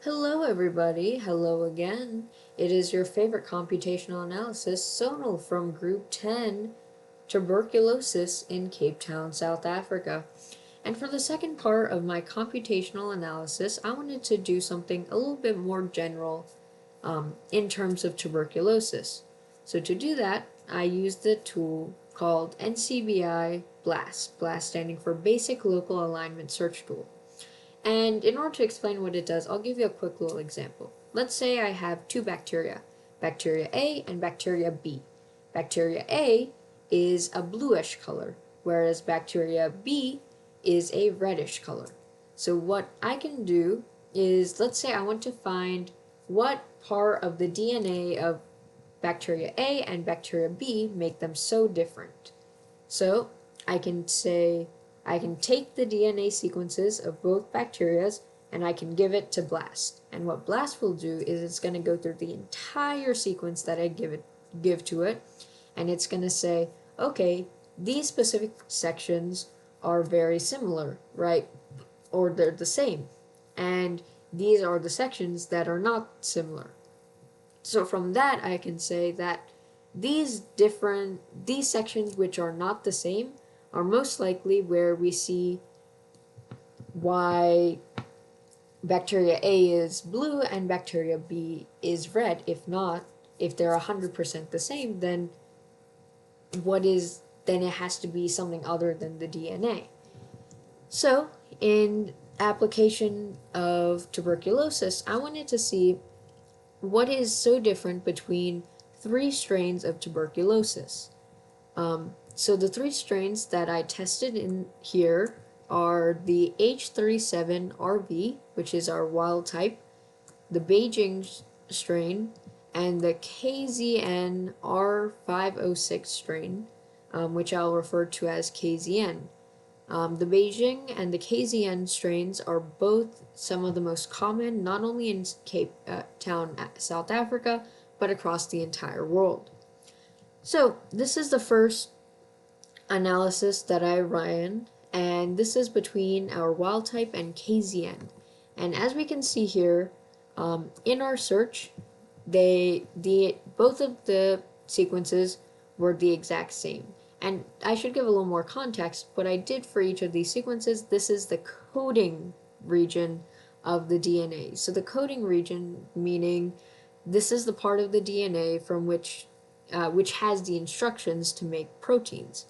Hello everybody, hello again. It is your favorite computational analysis, Sonal from Group 10, Tuberculosis in Cape Town, South Africa. And for the second part of my computational analysis, I wanted to do something a little bit more general in terms of tuberculosis. So to do that, I used the tool called NCBI BLAST, BLAST standing for Basic Local Alignment Search Tool. And in order to explain what it does, I'll give you a quick little example. Let's say I have two bacteria, bacteria A and bacteria B. Bacteria A is a bluish color, whereas bacteria B is a reddish color. So what I can do is, let's say I want to find what part of the DNA of bacteria A and bacteria B make them so different. So I can say, I can take the DNA sequences of both bacterias and I can give it to BLAST. And what BLAST will do is it's going to go through the entire sequence that I give to it, and it's going to say, okay, these specific sections are very similar, right? Or they're the same. And these are the sections that are not similar. So from that, I can say that these sections which are not the same are most likely where we see why bacteria A is blue and bacteria B is red. If not, if they're 100% the same, then then it has to be something other than the DNA. So in application of tuberculosis, I wanted to see what is so different between three strains of tuberculosis. So the three strains that I tested in here are the H37RV, which is our wild type, the Beijing strain, and the KZN R506 strain, which I'll refer to as KZN. The Beijing and the KZN strains are both some of the most common, not only in Cape Town, South Africa, but across the entire world. So this is the first analysis that I ran, and this is between our wild type and KZN. And as we can see here, in our search, both of the sequences were the exact same. And I should give a little more context. What I did for each of these sequences, this is the coding region of the DNA. So the coding region, meaning this is the part of the DNA from which has the instructions to make proteins.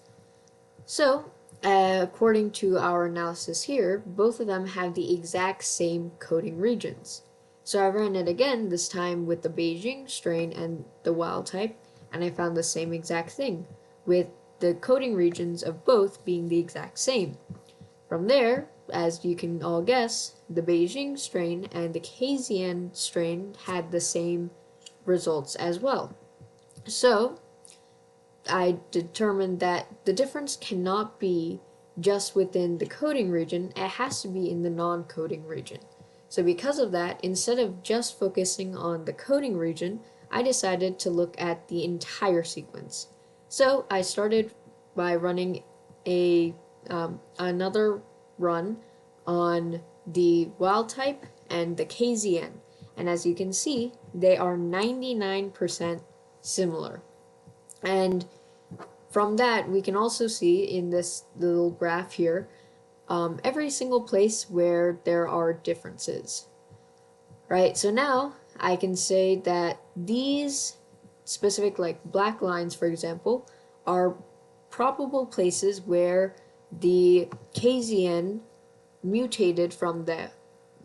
So, according to our analysis here, both of them have the exact same coding regions. So I ran it again, this time with the Beijing strain and the wild type, and I found the same exact thing, with the coding regions of both being the exact same. From there, as you can all guess, the Beijing strain and the KZN strain had the same results as well. So I determined that the difference cannot be just within the coding region, it has to be in the non-coding region. So because of that, instead of just focusing on the coding region, I decided to look at the entire sequence. So I started by running another run on the wild type and the KZN. And as you can see, they are 99% similar. And from that, we can also see in this little graph here, every single place where there are differences. Right, so now I can say that these specific, like black lines, for example, are probable places where the KZN mutated from the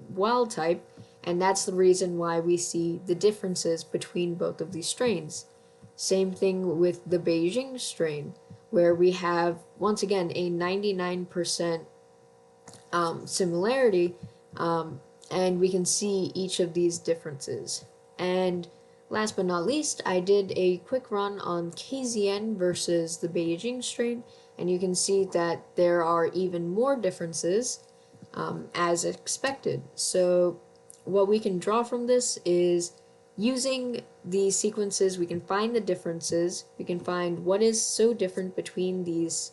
wild type, and that's the reason why we see the differences between both of these strains. Same thing with the Beijing strain, where we have, once again, a 99% similarity, and we can see each of these differences. And last but not least, I did a quick run on KZN versus the Beijing strain, and you can see that there are even more differences as expected. So what we can draw from this is, using these sequences, we can find the differences, we can find what is so different between these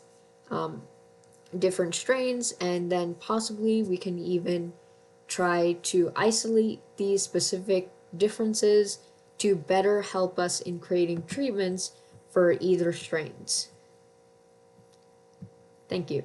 different strains, and then possibly we can even try to isolate these specific differences to better help us in creating treatments for either strains. Thank you.